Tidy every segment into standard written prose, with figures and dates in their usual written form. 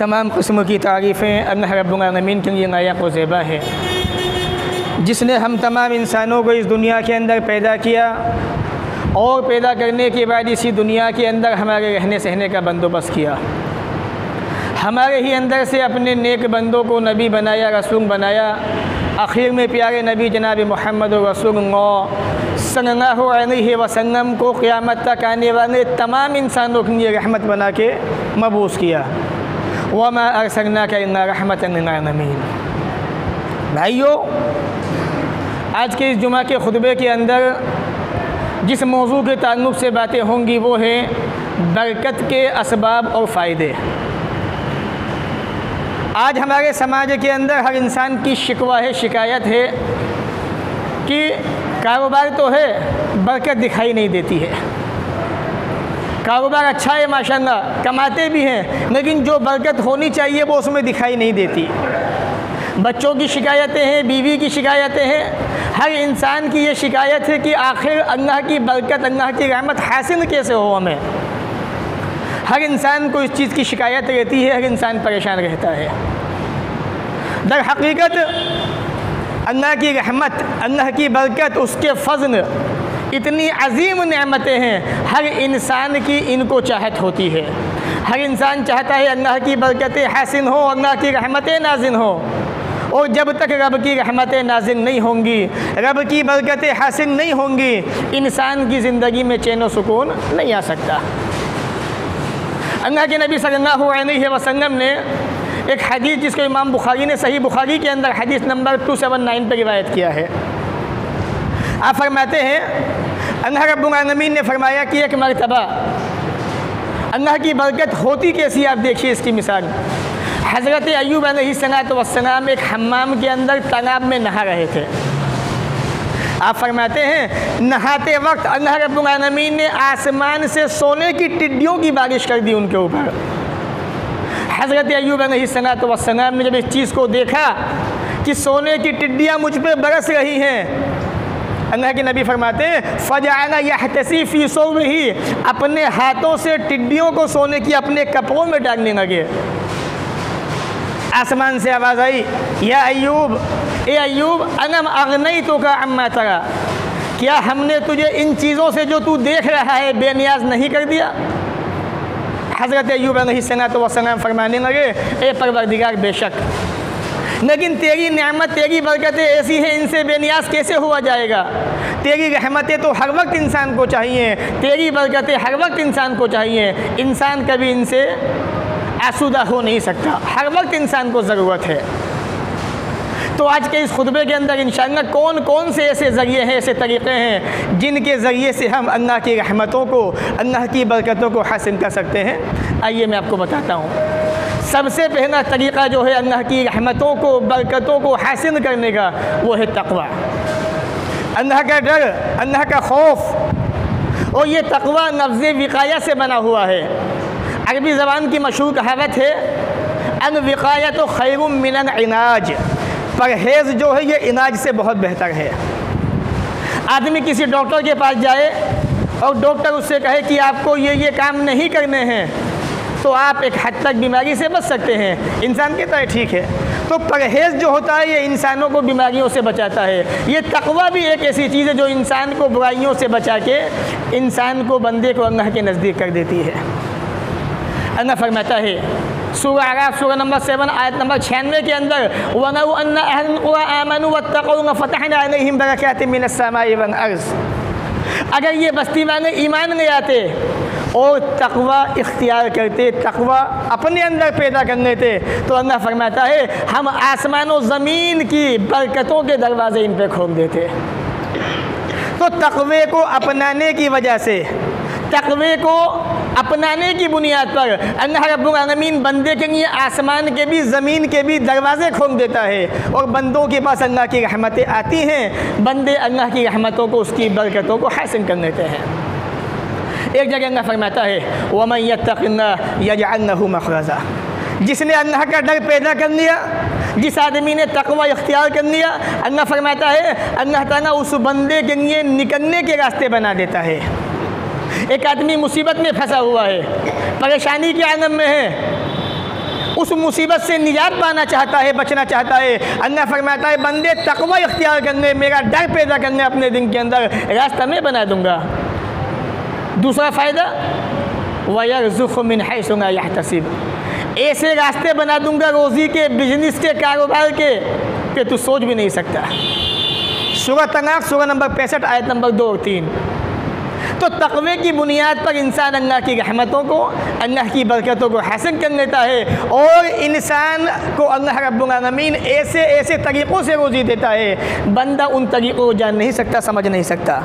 तमाम किस्म की तारीफ़ें अल्लाह रब्बुल आलमीन के लिए लायक व ज़ेबा है, जिसने हम तमाम इंसानों को इस दुनिया के अंदर पैदा किया और पैदा करने के बाद इसी दुनिया के अंदर हमारे रहने सहने का बंदोबस्त किया। हमारे ही अंदर से अपने नेक बंदों को नबी बनाया, रसूल बनाया। आखिर में प्यारे नबी जनाब मोहम्मद रसूलुल्लाह सल्लल्लाहु अलैहि वसल्लम को क़यामत तक आने वाले तमाम इंसानों के लिए रहमत बना के मबूस किया। वमा अरसलनाका इल्ला रहमतन लिल आलमीन। भाइयों, आज के इस जुमा के खुतबे के अंदर जिस मौजू के ताल्लुक़ से बातें होंगी वो है बरकत के असबाब और फ़ायदे। आज हमारे समाज के अंदर हर इंसान की शिकवा है, शिकायत है कि कारोबार तो है, बरकत दिखाई नहीं देती है। कारोबार अच्छा है माशाल्लाह, कमाते भी हैं, लेकिन जो बरकत होनी चाहिए वो उसमें दिखाई नहीं देती। बच्चों की शिकायतें हैं, बीवी की शिकायतें हैं, हर इंसान की ये शिकायत है कि आखिर अल्लाह की बरकत, अल्लाह की रहमत हासिल कैसे हो हमें। हर इंसान को इस चीज़ की शिकायत रहती है, हर इंसान परेशान रहता है। दर हकीकत अल्लाह की रहमत, अल्लाह की बरकत, उसके फ़ज़ल इतनी अजीम नेमतें हैं, हर इंसान की इनको चाहत होती है। हर इंसान चाहता है अल्लाह की बरकतें हासिल हो, अल्लाह की रहमतें नाज़िल हो। और जब तक रब की रहमतें नाज़िल नहीं होंगी, रब की बरकतें हासिल नहीं होंगी, इंसान की ज़िंदगी में चैन व सुकून नहीं आ सकता। अल्लाह के नबी सल्लल्लाहु अलैहि वसल्लम ने एक हदीस, जिसको इमाम बुखारी ने सही बुखारी के अंदर हदीस नंबर 279 पर रिवायत किया है। आप फरमाते हैं, अल्लाह रब्बुल आलमीन ने फरमाया कि एक मरतबा अल्लाह की बरकत होती कैसी, आप देखिए इसकी मिसाल। हज़रत अय्यूब अलैहिस्सलाम एक हम्माम के अंदर तालाब में नहा रहे थे। आप फरमाते हैं, नहाते वक्त अल्लाह रब्बुल आलमीन ने आसमान से सोने की टिड्डियों की बारिश कर दी उनके ऊपर। हज़रत अय्यूब अलैहिस्सलाम ने जब इस चीज़ को देखा कि सोने की टिड्डियाँ मुझ पर बरस रही हैं, अल्लाह के नबी फरमाते हैं, फ़जअला यहतसी फ़ी सौबिही, अपने हाथों से टिड्डियों को सोने की अपने कपड़ों में डालने लगे। आसमान से आवाज़ आई, या अय्यूब, ए अय्यूब, अनम अग़नैतुका अम्मा तरा, क्या हमने तुझे इन चीज़ों से जो तू देख रहा है बेनियाज नहीं कर दिया। हज़रत अय्यूब अलैहिस्सलाम फरमाने लगे, ए परवरदिगार, बेशक, लेकिन तेरी नेमत, तेरी बरकतें ऐसी हैं, इनसे बेनियाज कैसे हुआ जाएगा। तेरी रहमतें तो हर वक्त इंसान को चाहिए, तेरी बरकतें हर वक्त इंसान को चाहिए। इंसान कभी इनसे आसूदा हो नहीं सकता, हर वक्त इंसान को ज़रूरत है। तो आज के इस खुतबे के अंदर इंशाअल्लाह कौन कौन से ऐसे ज़रिए हैं, ऐसे तरीक़े हैं जिनके ज़रिए से हम अल्लाह की रहमतों को, अल्लाह की बरकतों को हासिल कर सकते हैं। आइए मैं आपको बताता हूँ। सबसे पहला तरीक़ा जो है अल्लाह की रहमतों को, बरकतों को हासिल करने का, वो है तक़वा, अल्लाह का डर, अल्लाह का खौफ। और ये तक़वा लफ्ज़ विक़ाया से बना हुआ है। अरबी ज़बान की मशहूर कहावत है, अन विक़ाया तो खैरुम मिनल इनाज, परहेज़ जो है ये इनाज से बहुत बेहतर है। आदमी किसी डॉक्टर के पास जाए और डॉक्टर उससे कहे कि आपको ये काम नहीं करने हैं, तो आप एक हद तक बीमारी से बच सकते हैं। इंसान कहता है ठीक है। तो परहेज़ जो होता है ये इंसानों को बीमारियों से बचाता है। ये तक़वा भी एक ऐसी चीज़ है जो इंसान को बुराइयों से बचा के इंसान को, बंदे को अल्लाह के नज़दीक कर देती है। अल्लाह फरमाता है सूरह आराफ सूरह नंबर 7 आयत नंबर 96 के अंदर, वलौ अन्ना अहलुल क़ुरा आमनू वत्तक़ौ लफ़तहना अलैहिम बरकातिम मिनस समाई वल अर्ज़, अगर ये बस्ती वाले ईमान ले आते और तक़वा इख्तियार करते, तक़वा अपने अंदर पैदा कर लेते, तो अल्लाह फरमाता है हम आसमान और ज़मीन की बरकतों के दरवाज़े इन पर खोल देते। तो तक़वे को अपनाने की वजह से, तक़वे को अपनाने की बुनियाद पर अल्लाह रब्बुल आलमीन बंदे के लिए आसमान के भी ज़मीन के भी दरवाज़े खोल देता है और बंदों के पास अल्लाह की रहमतें आती हैं। बंदे अल्लाह की रहमतों को, उसकी बरकतों को हासिल कर लेते हैं। एक जगह अल्लाह फरमाता है वमन यत्तक़िल्लाह यजअल लहू मख़रजा, जिसने अल्लाह का डर पैदा कर लिया, जिस आदमी ने तक़वा इख्तियार कर लिया, अल्लाह फरमाता है अल्लाह ताला उस बंदे के लिए निकलने के रास्ते बना देता है। एक आदमी मुसीबत में फंसा हुआ है, परेशानी के आलम में है, उस मुसीबत से निजात पाना चाहता है, बचना चाहता है, अल्लाह फरमाता है बंदे तक़वा इख्तियार करने, मेरा डर पैदा करने अपने दिन के अंदर रास्ता मैं बना दूंगा। दूसरा फ़ायदा वयरज़ुक़हु मिन हैसु ला यहतसिब, ऐसे रास्ते बना दूंगा रोज़ी के, बिजनेस के, कारोबार के कि तू सोच भी नहीं सकता। सूरह तलाक़ सूरह नंबर 65 आयत नंबर 2 और 3। तो तक़वे की बुनियाद पर इंसान अल्लाह की रहमतों को, अल्लाह की बरकतों को हासिल कर लेता है और इंसान को अल्लाह रब्बुल आलमीन ऐसे ऐसे तरीक़ों से रोज़ी देता है, बंदा उन तरीक़ों को जान नहीं सकता, समझ नहीं सकता।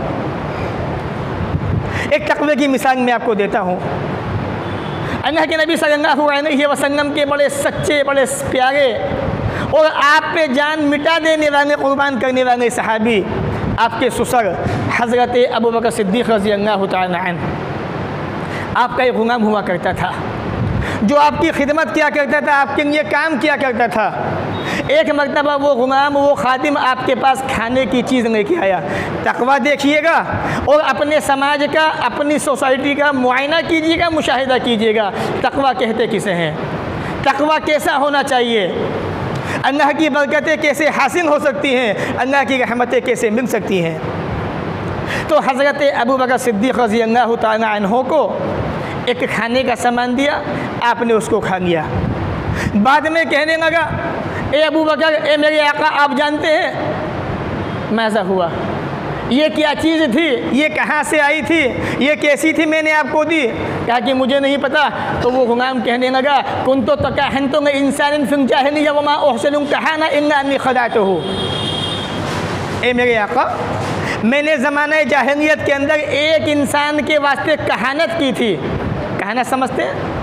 एक तक़वे की मिसाल मैं आपको देता हूँ। अल्लाह के नबी सल्लल्लाहु अलैहि वसल्लम के बड़े सच्चे, बड़े प्यारे और आप पे जान मिटा देने वाले, कुर्बान करने वाले सहाबी आपके ससुर हज़रत अबू बकर सिद्दीक़ रज़ियल्लाहु तआला अन्हु, आपका एक ग़ुलाम हुआ करता था जो आपकी खिदमत किया करता था, आपके लिए काम किया करता था। एक मरतबा वो ग़ुलाम, वो खादिम आपके पास खाने की चीज़ लेके आया। तक़वा देखिएगा और अपने समाज का, अपनी सोसाइटी का मुआयना कीजिएगा, मुशाहिदा कीजिएगा। तक़वा कहते किसे हैं, तक़वा कैसा होना चाहिए, अल्लाह की बरकतें कैसे हासिल हो सकती हैं, अल्लाह की रहमतें कैसे मिल सकती हैं। तो हज़रत अबू बकर सिद्दीक़ रज़ियल्लाहु तआला अन्हु को एक खाने का सामान दिया, आपने उसको खा लिया। बाद में कहने लगा ए अबू बकर, ए मेरे आका, आप जानते हैं माज़ा हुआ, ये क्या चीज़ थी, ये कहाँ से आई थी, ये कैसी थी, मैंने आपको दी? कहा कि मुझे नहीं पता। तो वो ग़ुलाम कहने लगा कुन्तु तकाहन्तु में इंसान फिल जाहिलिय्या वमा उहसिनु कहाना इल्ला अन्नी खदातहु, ए मेरे आका, मैंने ज़माने जाहिलियत के अंदर एक इंसान के वास्ते कहानत की थी। कहानत समझते हैं?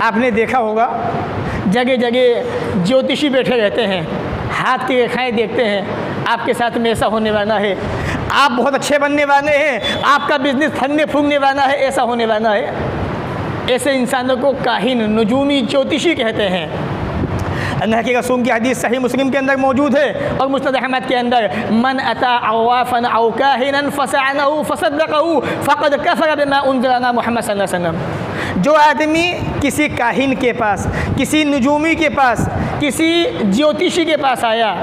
आपने देखा होगा जगह जगह ज्योतिषी बैठे रहते हैं, हाथ की रेखाएँ देखते हैं, आपके साथ में ऐसा होने वाला है, आप बहुत अच्छे बनने वाले हैं, आपका बिजनेस फलने फूलने वाला है, ऐसा होने वाला है। ऐसे इंसानों को काहिन, नुजूमी, ज्योतिषी कहते हैं। अल्लाह के रसूल की हदीस सही मुस्लिम के अंदर मौजूद है और मुस्नद अहमद के अंदर, मन अता अवाफन औ काहिनन फसअनहु फसद्दक़हु फ़क़द कफ़र बिमा उन्ज़िला अला मुहम्मद सल्लल्लाहु अलैहि वसल्लम। जो आदमी किसी काहिन के पास, किसी नुजूमी के पास, किसी ज्योतिषी के पास आया,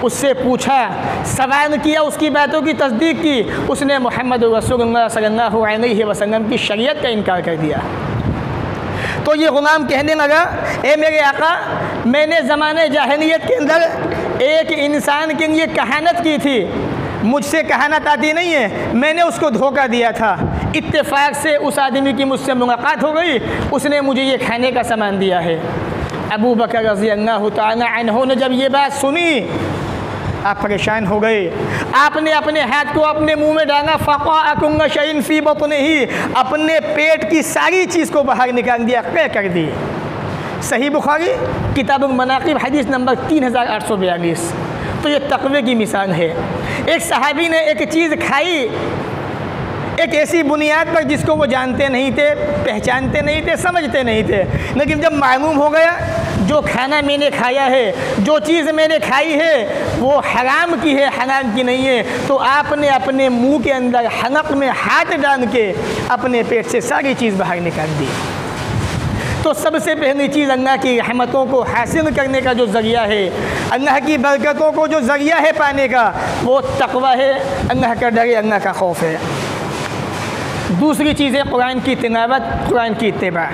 उससे पूछा, सवाल किया, उसकी बातों की तस्दीक की, उसने मोहम्मद रसूलुल्लाह सल्लल्लाहु अलैहि वसल्लम की शरीयत का इनकार कर दिया। तो ये ग़ुलाम कहने लगा ए मेरे आका, मैंने ज़माने जाहिलियत के अंदर एक इंसान के लिए कहानत की थी, मुझसे कहानत आती नहीं है, मैंने उसको धोखा दिया था। इत्तेफाक से उस आदमी की मुझसे मुलाकात हो गई, उसने मुझे ये खाने का सामान दिया है। अबू बकर रज़ियल्लाहु तआला अन्हु ने जब ये बात सुनी, आप परेशान हो गए। आपने अपने हाथ को अपने मुंह में डाला, फ़क़अ कुल्ल शैइन फ़ी बत्निही, अपने पेट की सारी चीज़ को बाहर निकाल दिया, क़े कर दी। सही बुखारी किताबुल मनाक़िब हदीस नंबर 3842। तो ये तक़वे की मिसाल है। एक सहाबी ने एक चीज़ खाई, एक ऐसी बुनियाद पर जिसको वो जानते नहीं थे, पहचानते नहीं थे, समझते नहीं थे, लेकिन जब मालूम हो गया जो खाना मैंने खाया है, जो चीज़ मैंने खाई है वो हराम की है, हलाल की नहीं है, तो आपने अपने मुंह के अंदर हलक में हाथ डाल के अपने पेट से सारी चीज़ बाहर निकाल दी। तो सबसे पहली चीज़ अल्लाह की रहमतों को हासिल करने का जो ज़रिया है, अल्लाह की बरकतों को जो ज़रिया है पाने का, वो तक़वा है, अल्लाह का डर, अल्लाह का खौफ है। दूसरी चीज़ है कुरान की तिलावत, कुरान की इत्तिबा।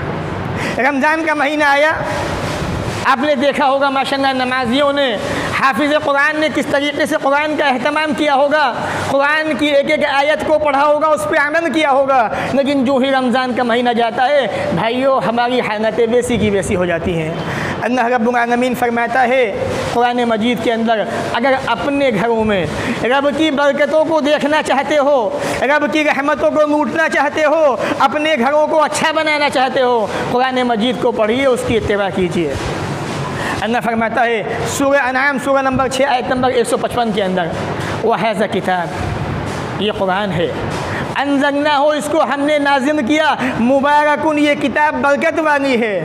रमज़ान का महीना आया, आपने देखा होगा माशाअल्लाह नमाजियों ने, हाफिज़ कुरान ने किस तरीके से कुरान का अहतमाम किया होगा, कुरान की एक एक आयत को पढ़ा होगा, उस पर अमल किया होगा। लेकिन जो ही रमज़ान का महीना जाता है भाइयों, हमारी हालतें वैसी की वैसी हो जाती हैं। अल्लाह रब्बुल आलमीन फरमाता है कुरान मजीद के अंदर, अगर अपने घरों में रब की बरकतों को देखना चाहते हो, रब की रहमतों को लूटना चाहते हो, अपने घरों को अच्छा बनाना चाहते हो, कुरान मजीद को पढ़िए, उसकी इत्तिबा कीजिए। अल्लाह फरमाता है सूरह अनाम सूरह नंबर 6 आयत नंबर 155 के अंदर, वहाज़ा किताब, ये कुरान है, अनज़लना हो, इसको हमने नाज़िल किया, मुबारकुन, ये किताब बरकत वाली है,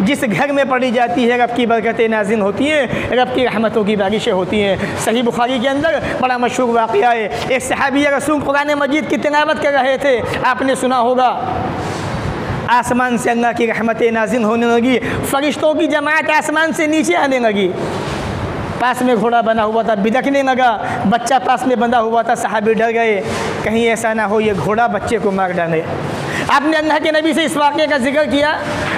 जिस घर में पढ़ी जाती है रब की बरकतें नाज़िल होती हैं, रब की रहमतों की बारिशें होती हैं। सही बुखारी के अंदर बड़ा मशहूर वाक़या है, एक सहाबी रसूल कुरान मजीद की तिलावत कर रहे थे, आपने सुना होगा, आसमान से अल्लाह की रहमतें नाज़िल होने लगी, फ़रिश्तों की जमात आसमान से नीचे आने लगी, पास में घोड़ा बना हुआ था, बिदकने लगा, बच्चा पास में बंधा हुआ था, सहाबी डर गए, कहीं ऐसा ना हो ये घोड़ा बच्चे को मार डाले। आपने अल्लाह के नबी से इस वाक़े का जिक्र किया,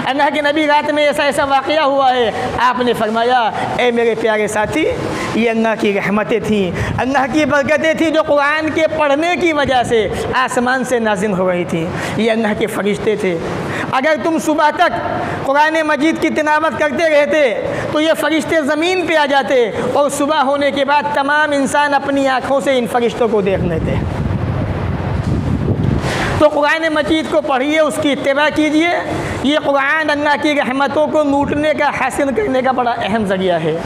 अल्लाह के नबी रात में ऐसा ऐसा वाक़या हुआ है, आपने फरमाया ए मेरे प्यारे साथी, ये अल्लाह की रहमतें थीं, अल्लाह की बरकतें थीं, जो कुरान के पढ़ने की वजह से आसमान से नाज़िल हो रही थी, ये अल्लाह के फ़रिश्ते थे। अगर तुम सुबह तक कुरान मजीद की तिलावत करते रहते तो ये फ़रिश्ते ज़मीन पे आ जाते, और सुबह होने के बाद तमाम इंसान अपनी आँखों से इन फ़रिश्तों को देख लेते। तो कुरान मजीद को पढ़िए, उसकी इत्तिबा कीजिए। ये कुरान अल्लाह की रहमतों को लूटने का, हासिल करने का बड़ा अहम ज़रिया है।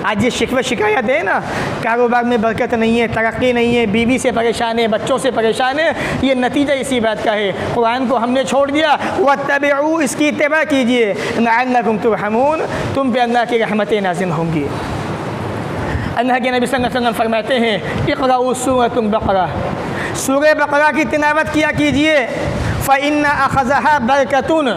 आज ये शिकवा शिकायत है ना, कारोबार में बरकत नहीं है, तरक्की नहीं है, बीवी से परेशान है, बच्चों से परेशान है, ये नतीजा इसी बात का है, कुरान को हमने छोड़ दिया। वत्तबिऊ, इसकी इत्तिबा कीजिए, लअल्लकुम तुरहमून, तुम पे अल्लाह की रहमतें नाज़िल होंगी। अल्लाह के नबी सल्लल्लाहु अलैहि वसल्लम फरमाते हैं, इक़राउ सूरतुल बक़रा, सूरह बक़रा की तिलावत किया कीजिए। फ़इन्ना अख़ज़हा बरकतुन,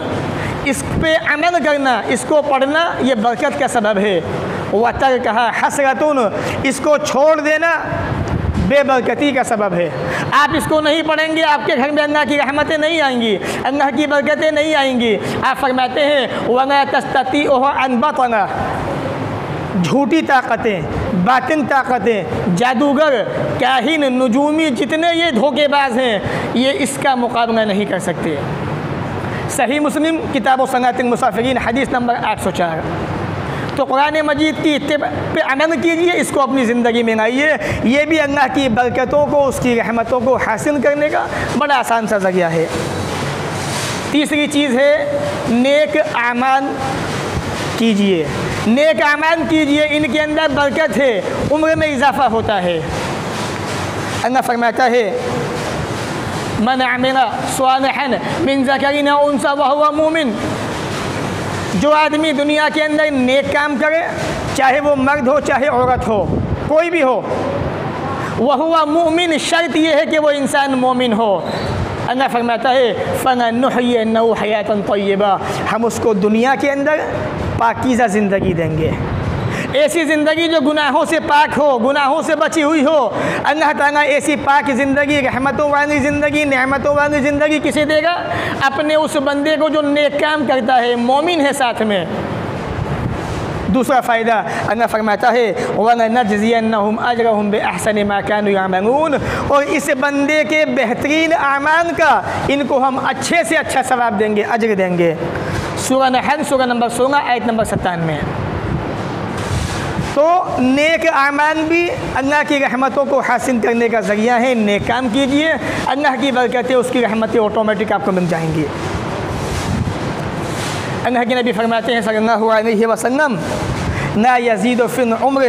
इस पे अमल करना, इसको पढ़ना ये बरकत का सबब है। व तर्कहा हसरतुन, इसको छोड़ देना बेबरकती का सबब है। आप इसको नहीं पढ़ेंगे, आपके घर में अल्लाह की रहमतें नहीं आएंगी, अल्लाह की बरकतें नहीं आएंगी। आप फरमाते हैं वला तस्ततीअहु अन बतना, झूठी ताकतें, बातिन ताकतें, जादूगर, काहिन, नजूमी, जितने ये धोखेबाज हैं, ये इसका मुकाबला नहीं कर सकते। सही मुस्लिम किताब व सनातिल मुसाफिरीन हदीस नंबर 804। तो कुरान मजीद की इत्तिबा पे अमल कीजिए, इसको अपनी ज़िंदगी में लाइए, ये भी अल्लाह की बरकतों को, उसकी रहमतों को हासिल करने का बड़ा आसान सा ज़रिया है। तीसरी चीज़ है नेक आमाल कीजिए, नेक आमाल कीजिए, इनके अंदर बरकत है, उम्र में इजाफ़ा होता है। अल्लाह फरमाता है मन अमिला सालिहन मिन ज़करिन औ उन्सा व हुवा मुमिन, जो आदमी दुनिया के अंदर नेक काम करे, चाहे वो मर्द हो चाहे औरत हो, कोई भी हो, वह हुआ मुमिन, शर्त यह है कि वो इंसान मोमिन हो। अल्लाह फरमाता है फननुहयिन्नहु हयातन तय्यबा, हम उसको दुनिया के अंदर पाकीज़ा ज़िंदगी देंगे, ऐसी ज़िंदगी जो गुनाहों से पाक हो, गुनाहों से बची हुई हो। अल्लाह ताला ऐसी पाक ज़िंदगी, रहमतों वाली ज़िंदगी, नेमतों वाली ज़िंदगी किसे देगा? अपने उस बंदे को जो नेक काम करता है, मोमिन है साथ में। दूसरा फ़ायदा अल्लाह फरमाता है वलनजज़ियन्नहुम अजरहुम बिअहसनि मा कानू यअमलून, और इस बंदे के बेहतरीन आमाल का इनको हम अच्छे से अच्छा सवाब देंगे, अजर देंगे। सूरह नहल सूरह नंबर 16 आयत नंबर 97। तो नेक आमाल भी अल्लाह की रहमतों को हासिल करने का ज़रिया है। नेक काम कीजिए, अल्लाह की बरकतें, उसकी रहमतें ऑटोमेटिक आपको मिल जाएंगी। अल्लाह के नबी फरमाते हैं सल्लल्लाहु अलैहि वसल्लम ला यज़ीदु फिल उम्र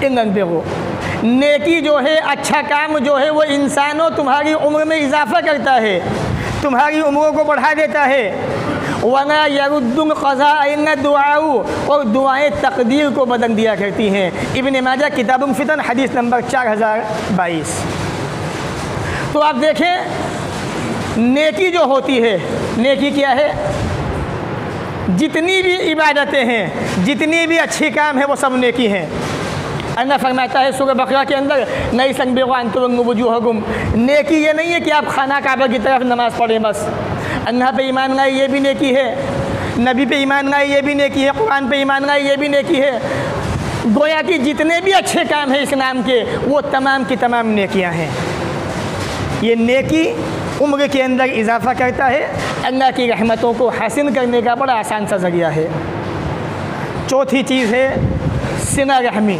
इल्ला बिर्र, नेकी जो है, अच्छा काम जो है, वो इंसानों तुम्हारी उम्र में इजाफ़ा करता है, तुम्हारी उम्रों को बढ़ा देता है। वना यरुद्दुल क़ज़ा दुआऊ, और दुआएँ तकदीर को बदल दिया करती हैं। इब्न माजा किताबुल फितन हदीस नंबर 4022। तो आप देखें नेकी जो होती है, नेकी क्या है? जितनी भी इबादतें हैं, जितनी भी अच्छी काम है, वो सब नेकी हैं। अल्लाह फरमाता है सूरह बकरा के अंदर, नई संबुजुहकुम, नेकी ये नहीं है कि आप खाना काबा की तरफ नमाज़ पढ़ें बस। अल्लाह पे ईमान लाए, ये भी नेकी है। नबी पे ईमान लाए, ये भी नेकी है। कुरान पे ईमान लाए, ये भी नेकी है। गोया कि जितने भी अच्छे काम हैं इस्लाम के, वो तमाम की तमाम नेकियां हैं। ये नेकी उम्र के अंदर इजाफ़ा करता है, अल्लाह की रहमतों को हासिल करने का बड़ा आसान सा ज़रिया है। चौथी चीज़ है सिला रहमी,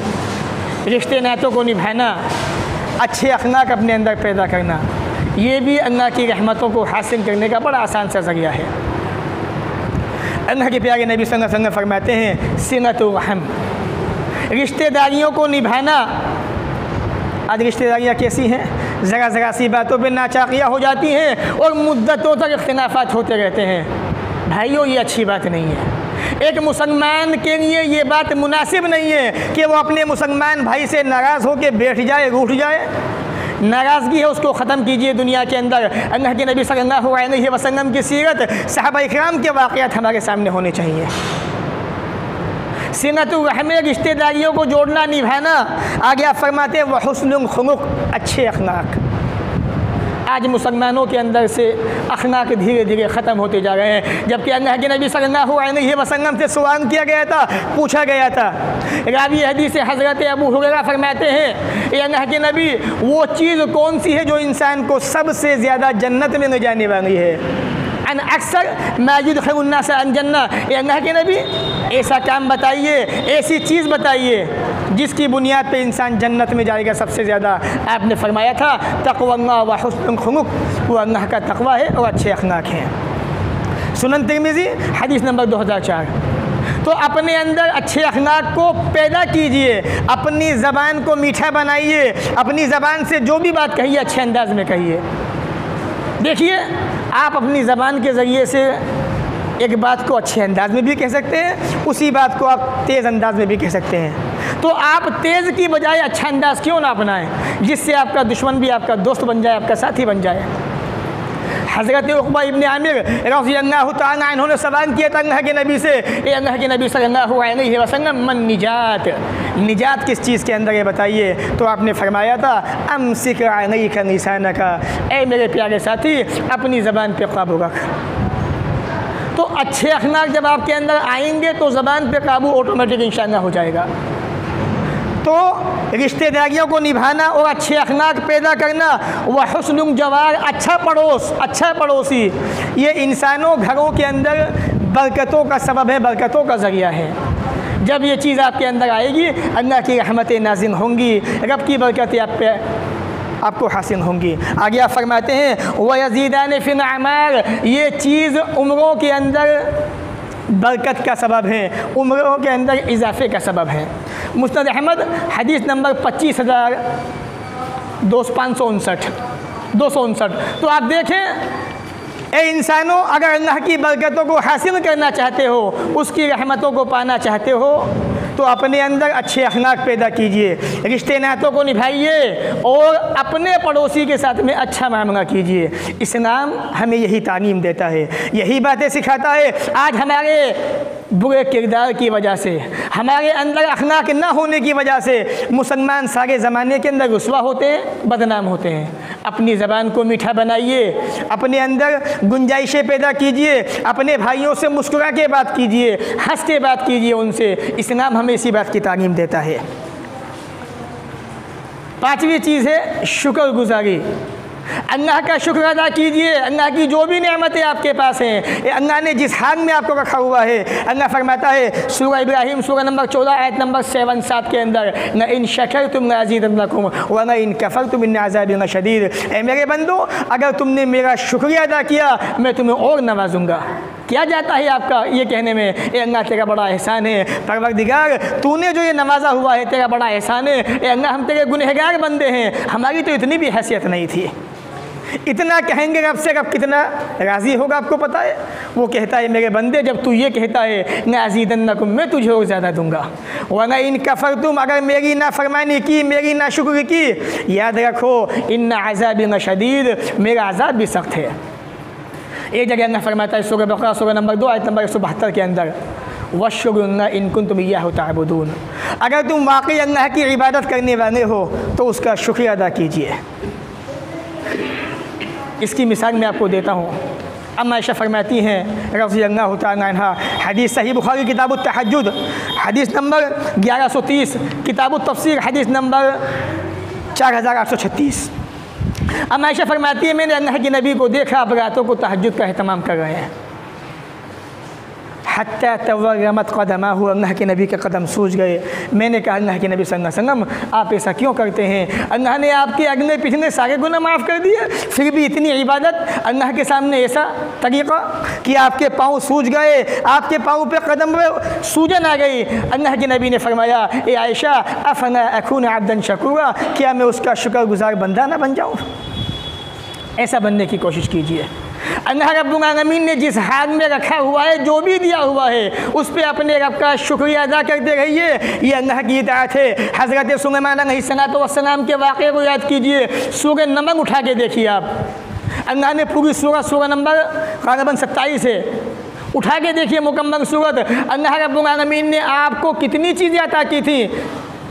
रिश्ते नातों को निभाना, अच्छे अखलाक अपने अंदर पैदा करना। ये भी अल्लाह की रहमतों को हासिल करने का बड़ा आसान सा ज़रिया है। अल्लाह के प्यारे नबी सल्लल्लाहु अलैहि वसल्लम फरमाते हैं सिलतुर रहम, रिश्तेदारियों को निभाना। आज रिश्तेदारियाँ कैसी हैं? ज़रा ज़रा सी बातों पे नाचाकियाँ हो जाती हैं और मुद्दतों तक इख्तिलाफ़ात होते रहते हैं। भाइयों, ये अच्छी बात नहीं है। एक मुसलमान के लिए ये बात मुनासिब नहीं है कि वो अपने मुसलमान भाई से नाराज़ होकर बैठ जाए, रूठ जाए। नाराज़गी है, उसको ख़त्म कीजिए दुनिया के अंदर। अल्लाह के नबी सल्लल्लाहु अलैहि वसल्लम की सीरत, सहाबा इकराम के वाक़यात हमारे सामने होने चाहिए। सिलतुर रहम, रिश्तेदारियों को जोड़ना, निभाना। आगे आप फरमाते हैं वह हुस्नुल खुलुक, अच्छे अखलाक। आज मुसलमानों के अंदर से अखलाक धीरे धीरे ख़त्म होते जा रहे हैं। जबकि अल्लाह के नबी सल्लल्लाहु अलैहि वसल्लम से सवाल किया गया था, पूछा गया था। रावी हदीस हज़रत अबू हुरैरा फरमाते हैं, अल्लाह के नबी, वो चीज़ कौन सी है जो इंसान को सबसे ज़्यादा जन्नत में ले जाने वाली है? अन अक्सर माजिद खैरुन्ना से अनजन्ना, अल्लाह के नबी ऐसा काम बताइए, ऐसी चीज़ बताइए जिसकी बुनियाद पे इंसान जन्नत में जाएगा सबसे ज़्यादा। आपने फरमाया था तक़वल्लाह व हुस्नुल खुलुक, वो अल्लाह का तक़वा है और अच्छे अखलाक हैं। सुनन तिरमिज़ी हदीस नंबर 2004। तो अपने अंदर अच्छे अखलाक को पैदा कीजिए, अपनी ज़बान को मीठा बनाइए, अपनी ज़बान से जो भी बात कहिए अच्छे अंदाज में कहिए। देखिए, आप अपनी ज़बान के ज़रिए से एक बात को अच्छे अंदाज में भी कह सकते हैं, उसी बात को आप तेज़ अंदाज में भी कह सकते हैं। तो आप तेज़ की बजाय अच्छा अंदाज क्यों ना अपनाएं, जिससे आपका दुश्मन भी आपका दोस्त बन जाए, आपका साथी बन जाए। हज़रत उक़बा इब्न आमिर रज़ियल्लाहु तआला अन्हु ने सवाल किया था अल्लाह के नबी से, अल्लाह के नबी सल्लल्लाहु अलैहि वसल्लम, मन निजात, निजात किस चीज़ के अंदर है बताइए? तो आपने फरमाया था अमसिक अलैका लिसानका, ऐ मेरे प्यारे साथी अपनी ज़बान पे काबू रख। तो अच्छे अखलाक जब आपके अंदर आएंगे तो ज़बान पे काबू ऑटोमेटिक इंशाअल्लाह हो जाएगा। तो रिश्तेदारियों को निभाना और अच्छे अखलाक पैदा करना, वह हुस्नुल जवार, अच्छा पड़ोस, अच्छा पड़ोसी, ये इंसानों घरों के अंदर बरकतों का सबब है, बरकतों का ज़रिया है। जब ये चीज़ आपके अंदर आएगी, अल्लाह की रहमतें नाज़िल होंगी, रब की बरकतें आप पे आपको हासिल होंगी। आगे आप फरमाते हैं वयज़ीदान फिल अमार, ये चीज़ उम्रों के अंदर बरकत का सबब है, उम्रों के अंदर इजाफ़े का सबब है। मुस्नद अहमद हदीस नंबर 25,559। तो आप देखें, ए इंसानों, अगर अल्लाह की बरकतों को हासिल करना चाहते हो, उसकी रहमतों को पाना चाहते हो, तो अपने अंदर अच्छे अखलाक पैदा कीजिए, रिश्ते नातों को निभाइए और अपने पड़ोसी के साथ में अच्छा मामला कीजिए। इस्लाम हमें यही तालीम देता है, यही बातें सिखाता है। आज हमारे बुरे किरदार की वजह से, हमारे अंदर अखलाक न होने की वजह से मुसलमान सारे ज़माने के अंदर रुस्वा होते हैं, बदनाम होते हैं। अपनी ज़बान को मीठा बनाइए, अपने अंदर गुंजाइशें पैदा कीजिए, अपने भाइयों से मुस्कुरा के बात कीजिए, हंस के बात कीजिए उनसे। इस्लाम हमें इसी बात की तालीम देता है। पांचवी चीज़ है शुक्रगुजारी। अल्लाह का शुक्र अदा कीजिए, अल्लाह की जो भी नेमतें आपके पास हैं, अल्लाह ने जिस हाल में आपको रखा हुआ है। अल्लाह फरमाता है सूरह इब्राहिम सूरह नंबर 14 आयत नंबर 7 के अंदर, न इन शकरतुम लअज़ीदन्नकुम व न इन कफ़रतुम इन्न अज़ाबी लशदीद। ऐ मेरे बंदो, अगर तुमने मेरा शुक्रिया अदा किया, मैं तुम्हें और नवाजूँगा। क्या जाता है आपका ये कहने में, ए अल्लाह तेरा बड़ा एहसान है, परवरदिगार तूने जो ये नवाजा हुआ है तेरा बड़ा एहसान है, ए अल्लाह हम तेरे गुनहगार बंदे हैं, हमारी तो इतनी भी हैसियत नहीं थी। इतना कहेंगे रब से, रब कितना राज़ी होगा आपको पता है। वो कहता है मेरे बंदे जब तू ये कहता है न अज़ीदन्नकुम, मैं तुझे और ज़्यादा दूंगा, वरना इन कफ़रतुम, अगर मेरी नाफरमानी की, मेरी नाशुक्री की, याद रखो इन्ना अज़ाबी लशदीद, मेरा अज़ाब भी सख्त है। एक जगह अल्लाह फरमाता है सूरह बक़रा सूरह नंबर 2 आयत नंबर 172 के अंदर, वश्कुरुल्लाह इन कुंतुम इय्याहु तअबुदून, अगर तुम वाकई अल्लाह की इबादत करने वाले हो तो उसका शुक्रिया अदा कीजिए। इसकी मिसाल मैं आपको देता हूँ। अम्मा आयशा फरमाती हैं रज़ी अल्लाह तआला अन्हा, हदीस सही बुखारी किताब तहज्जुद हदीस नंबर 1130, किताब तफसीर हदीस नंबर 4836। अम्मा आयशा फरमाती है मैंने अल्लाह के नबी को देखा अब रातों को तहज्जुद का अहतमाम कर रहे हैं, हत्ता तवर्रमत क़दमाहु, अल्लाह के नबी के कदम सूज गए। मैंने कहा अल्लाह के नबी सल्लल्लाहु अलैहि वसल्लम आप ऐसा क्यों करते हैं, अल्लाह ने आपके अगले पिछले सारे गुनाह माफ़ कर दिए, फिर भी इतनी इबादत अल्लाह के सामने, ऐसा तरीक़ा कि आपके पाँव सूज गए, आपके पाँव पे कदम में सूजन आ गई। अल्लाह के नबी ने फरमाया ए आयशा अफना अकून अब्दन शकूरा, क्या मैं उसका शुक्रगुजार बंदा ना बन जाऊँ। ऐसा बनने की कोशिश कीजिए। अल्लाह रब्बुल आलमीन ने जिस हाल में रखा हुआ है, जो भी दिया हुआ है, उस पर अपने रब का शुक्रिया अदा करते रहिए। ये अल्लाह की इताअत है। हज़रत सुलेमान अलैहिस्सलाम के वाक़े को याद कीजिए, सूरह नमल उठा के देखिए आप, अल्लाह ने पूरी सूरह नंबर ग़ालिबन 27 है, उठा के देखिए मुकम्मल सूरत। अल्लाह रब्बुल आलमीन ने आपको कितनी चीज़ें अता की थी।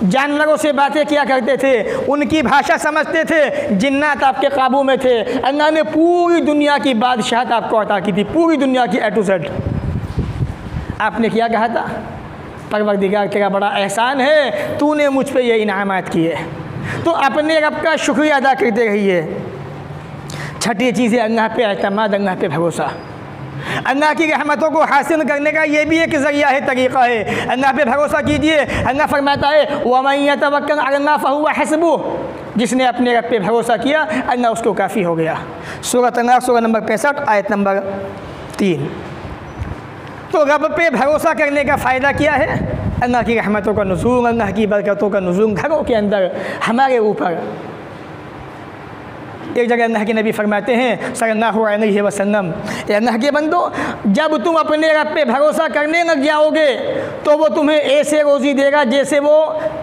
जानवरों से बातें किया करते थे, उनकी भाषा समझते थे, जिन्नात आपके काबू में थे। अल्लाह ने पूरी दुनिया की बादशाहत आपको अता की थी, पूरी दुनिया की A to Z। आपने क्या कहा था, परवरदिगार तेरा बड़ा एहसान है, तूने मुझ पे ये इनामात किए। तो अपने रब का शुक्रिया अदा करते रहिए। छठी चीज़ है अल्लाह पे एतमाद, अल्लाह पे भरोसा। अल्लाह की रहमतों को हासिल करने का ये भी एक ज़रिया है, तरीक़ा है। अल्लाह पे भरोसा कीजिए। अल्लाह फरमाता है वमन यतवक्कल अलल्लाह फहुवा हस्बुह, जिसने अपने रब पे भरोसा किया अल्लाह उसको काफ़ी हो गया। सूरह अनार सूरह नंबर 65 आयत नंबर 3। तो रब पे भरोसा करने का फ़ायदा क्या है, अल्लाह की रहमतों का नुज़ूल, अल्लाह की बरकतों का नुज़ूल घरों के अंदर हमारे ऊपर। एक जगह अल्लाह के नबी फरमाते हैं सल्लल्लाहु अलैहि वसल्लम, अल्लाह के बंदो जब तुम अपने रब पे भरोसा करने लग जाओगे तो वो तुम्हें ऐसे रोज़ी देगा जैसे वो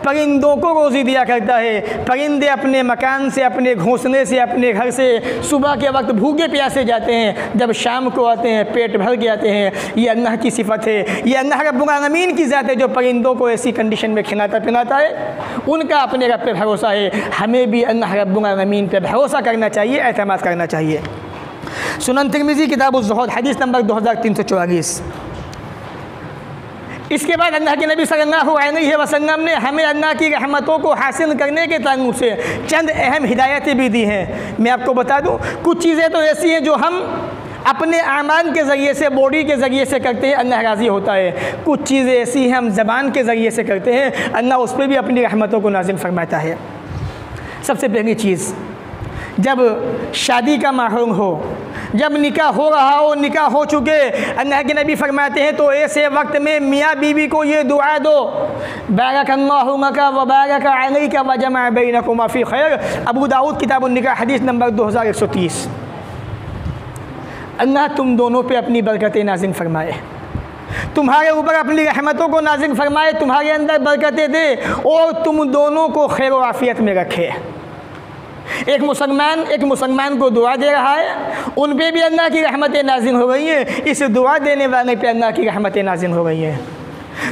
परिंदों को रोज़ी दिया करता है। परिंदे अपने मकान से, अपने घोंसले से, अपने घर से सुबह के वक्त भूखे प्यासे जाते हैं, जब शाम को आते हैं पेट भर के आते हैं। ये अल्लाह की सिफत है, ये अल्लाह रब्बुल आलमीन की ज़ात है जो परिंदों को ऐसी कंडीशन में खिलाता पिलाता है। उनका अपने रब पे भरोसा है। हमें भी अल्लाह रब्बुल आलमीन पे भरोसा करना चाहिए, एतमाद करना चाहिए। सुनन तिरमिज़ी किताब ज़ुहद हदीस नंबर 2344। इसके बाद अल्लाह के नबी सल्लल्लाहु अलैहि वसल्लम ने हमें अल्लाह की रहमतों को हासिल करने के ताल्लुक़ से चंद अहम हिदायतें भी दी हैं। मैं आपको बता दूं, कुछ चीज़ें तो ऐसी हैं जो हम अपने आमान के ज़रिए से, बॉडी के ज़रिए से करते हैं, अल्लाह राज़ी होता है। कुछ चीज़ें ऐसी हैं हम ज़बान के ज़रिए से करते हैं, अल्लाह उस पर भी अपनी रहमतों को नाज़िल फरमाता है। सबसे पहली चीज़, जब शादी का माहौल हो, जब निकाह हो रहा हो, निकाह हो चुके, अल्लाह के नबी फरमाते हैं तो ऐसे वक्त में मियाँ बीवी को ये दुआ दो, बारकल्लाहु लका व बारक अलैका व जमा बैनकुमा फ़ी खैर। अबू दाऊद किताबुन निकाह हदीस नंबर 2130। अल्लाह तुम दोनों पे अपनी बरकतें नाज़िल फरमाए, तुम्हारे ऊपर अपनी रहमतों को नाज़िल फरमाए, तुम्हारे अंदर बरकतें दे और तुम दोनों को खैर व आफ़ियत में रखे। एक मुसलमान को दुआ दे रहा है, उन पे भी अल्लाह की रहमतें नाज़िल हो गई हैं, इस दुआ देने वाले पे अल्लाह की रहमतें नाज़िल हो गई हैं।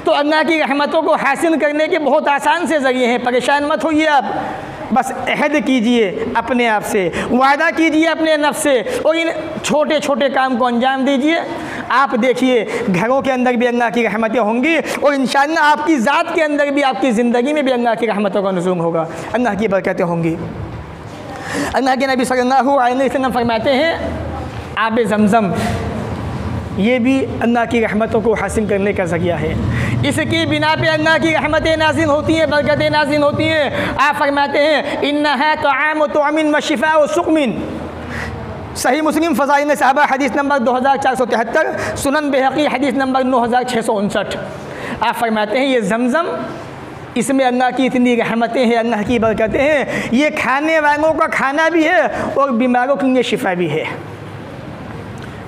तो अल्लाह की रहमतों को हासिल करने के बहुत आसान से ज़रिए हैं। परेशान मत होइए आप, बस अहद कीजिए अपने आप से, वादा कीजिए अपने नफ्स से और इन छोटे छोटे काम को अंजाम दीजिए। आप देखिए घरों के अंदर भी अल्लाह की रहमतें होंगी और इंशाअल्लाह आपकी ज़ात के अंदर भी, आपकी ज़िंदगी में भी अल्लाह की रहमतों का नुज़ूल होगा, अल्लाह की बरकतें होंगी। अल्लाह के नबी सल्लल्लाहु अलैहि वसल्लम फरमाते हैं आब ज़मज़म ये भी अल्लाह की रहमतों को हासिल करने का ज़रिया है। इसकी बिना पे अल्लाह की रहमतें नाज़िल होती हैं, बरकतें नाज़िल होती हैं। आप फरमाते हैं इन्नहा तआम तुअमिन व शिफा व सुक़मिन, सही मुस्लिम फ़ज़ाइल सहाबा हदीस नंबर 2473, सुनन बैहक़ी हदीस नंबर 9659। आप फरमाते हैं ये ज़मज़म, इसमें अल्लाह की इतनी रहमतें हैं, अल्लाह की बरकतें हैं, ये खाने वालों का खाना भी है और बीमारों के लिए शिफा भी है।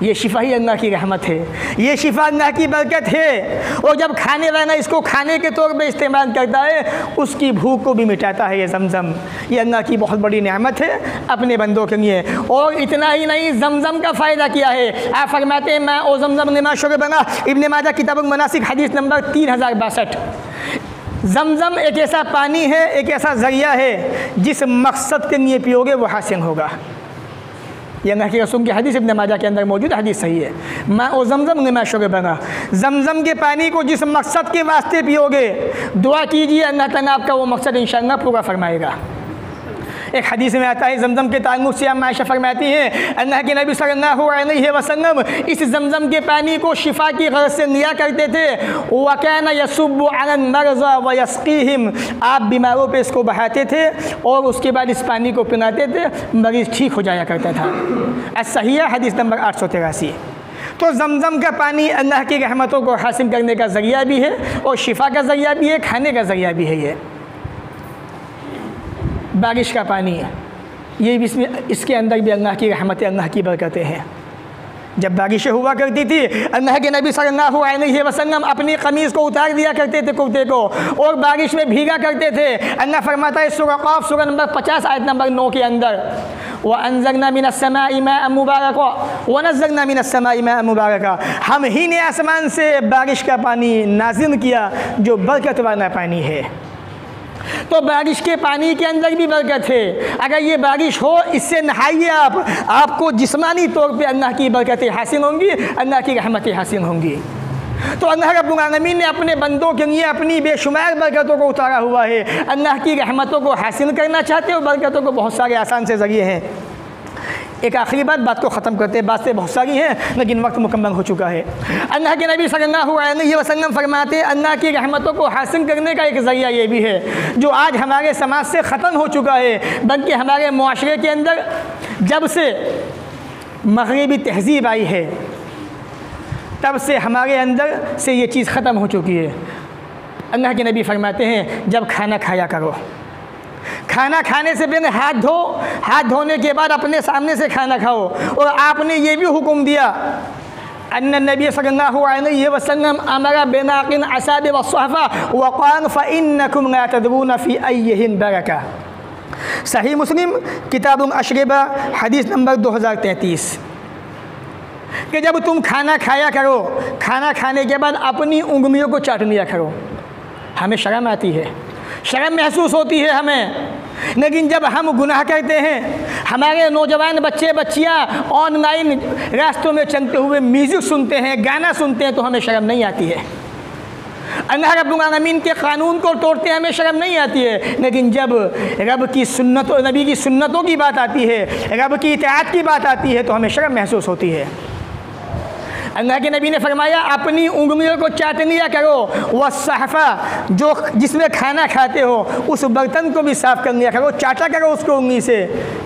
ये शिफा ही अल्लाह की रहमत है, ये शिफा अल्लाह की बरकत है। और जब खाने वाला इसको खाने के तौर पे इस्तेमाल करता है, उसकी भूख को भी मिटाता है ये ज़मज़म। ये अल्लाह की बहुत बड़ी नेमत है अपने बंदों के लिए। और इतना ही नहीं, ज़मज़म का फ़ायदा क्या है। आप फरमाते हैं मैं ओ ज़मज़म लिमा शुरबना, इब्ने माजा किताबुल मनासिक हदीस नंबर 3062। ज़मज़म एक ऐसा पानी है, एक ऐसा ज़रिया है जिस मकसद के लिए पियोगे वो हासिल होगा। यह अल्लाह के रसूल की हदीस इब्ने माजा के अंदर मौजूद हदीस सही है। मैं ओ ज़मज़म लिमा शुरबना, ज़मज़म के पानी को जिस मकसद के वास्ते पियोगे, दुआ कीजिए अल्लाह ताला आपका वो मकसद इंशाअल्लाह पूरा फरमाएगा। एक हदीस में आता है ज़मज़म के ताल्लुक़ से अम्मा आयशा फरमाती हैं अल्लाह के नबी सल्लल्लाहु अलैहि वसल्लम इस ज़मज़म के पानी को शिफा की ग़रज़ से लिया करते थे। व काना यसुब्बु अलल मरज़ा व यस्क़ीहिम, आप बीमारों पे इसको बहाते थे और उसके बाद इस पानी को पिलाते थे, मरीज़ ठीक हो जाया करता था। as-सहीह हदीस नंबर 883। तो ज़मज़म का पानी अल्लाह की रहमतों को हासिल करने का ज़रिया भी है और शिफा का ज़रिया भी है, खाने का ज़रिया भी है। ये बारिश का पानी है, ये भी इसके अंदर भी अल्लाह की रहमतें, अल्लाह की बरकतें हैं। जब बारिशें हुआ करती थी, अल्लाह के नबी सल्लल्लाहु अलैहि वसल्लम अपनी कमीज़ को उतार दिया करते थे, कुर्ते को, और बारिश में भीगा करते थे। अल्लाह फरमाता है सूरह क़ाफ़ सूरह नंबर 50 आयत नंबर 9 के अंदर, व अंज़लना मिनस्समाई माअन मुबारका व नज़्ज़लना मिनस्समाई माअन मुबारका, हम ही ने आसमान से बारिश का पानी नाज़िल किया जो बरकत वाला पानी है। तो बारिश के पानी के अंदर भी बरकत है। अगर ये बारिश हो, इससे नहाइए आप, आपको जिस्मानी तौर पे अल्लाह की बरकतें हासिल होंगी, अल्लाह की रहमतें हासिल होंगी। तो अल्लाह रब्बुल आलमीन ने अपने बंदों के लिए अपनी बेशुमार बरकतों को उतारा हुआ है। अल्लाह की रहमतों को हासिल करना चाहते हो, बरकतों को बहुत सारे आसान से ज़रिए हैं। एक आखिरी बात को ख़त्म करते हैं, बातें बहुत सारी हैं लेकिन वक्त मुकम्मल हो चुका है। अल्लाह के नबी सल्लल्लाहु अलैहि वसल्लम फरमाते हैं अल्लाह की रहमतों को हासिल करने का एक ज़रिया ये भी है जो आज हमारे समाज से ख़त्म हो चुका है, बल्कि हमारे मुआशरे के अंदर जब से मग़रिबी तहज़ीब आई है तब से हमारे अंदर से ये चीज़ ख़त्म हो चुकी है। अल्लाह के नबी फरमाते हैं जब खाना खाया करो, खाना खाने से पहले हाथ धो, हाथ धोने के बाद अपने सामने से खाना खाओ। और आपने ये भी हुक्म दिया अन्ना नबी सल्लल्लाहु अलैहि वसल्लम अमरा बिनाक़िन असाब वस्सहफ़ा व क़ाल फ़इन्नकुम ला तदरून फ़ी अय्यहिन बरका। सही मुस्लिम किताबुल अशरिबा हदीस नंबर 2033 कि जब तुम खाना खाया करो, खाना खाने के बाद अपनी उंगलियों को चाट लिया करो। हमें शर्म आती है, शर्म महसूस होती है हमें, लेकिन जब हम गुनाह करते हैं, हमारे नौजवान बच्चे बच्चियाँ ऑनलाइन रास्तों में चलते हुए म्यूज़िक सुनते हैं, गाना सुनते हैं, तो हमें शर्म नहीं आती है। अल्लाह रब्बुल आलमीन के क़ानून को तोड़ते हमें शर्म नहीं आती है। लेकिन जब रब की सुन्नतों, नबी की सुन्नतों की बात आती है, रब की इताअत की बात आती है, तो हमें शर्म महसूस होती है। अल्लाह के नबी ने फरमाया अपनी उंगलियों को चाट लिया करो, वह सहफ़ा जो जिसमें खाना खाते हो उस बर्तन को भी साफ़ कर लिया करो, चाटा करो उसको उंगली से।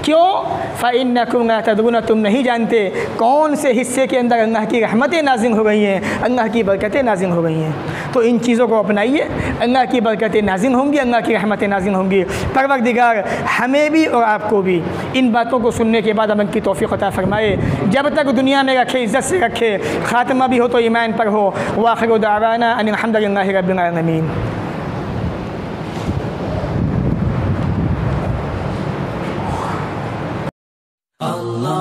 क्यों? फ़इन्नकुम ला तदरून, तुम नहीं जानते कौन से हिस्से के अंदर अल्लाह की रहमतें नाज़िल हो गई हैं, अल्लाह की बरकतें नाज़िल हो गई हैं। तो इन चीज़ों को अपनाइए, अल्लाह की बरकतें नाज़िल होंगी, अल्लाह की रहमतें नाज़िल होंगी। परवरदिगार हमें भी और आपको भी इन बातों को सुनने के बाद अमल की तौफ़ीक़ अता फ़रमाए। जब तक दुनिया में रखे, इज़्ज़त से रखे, ख़ात्मा भी हो तो ईमान पर हो। व आखिरु दावाना अनिल हम्दुलिल्लाहि रब्बिल आलमीन। Allah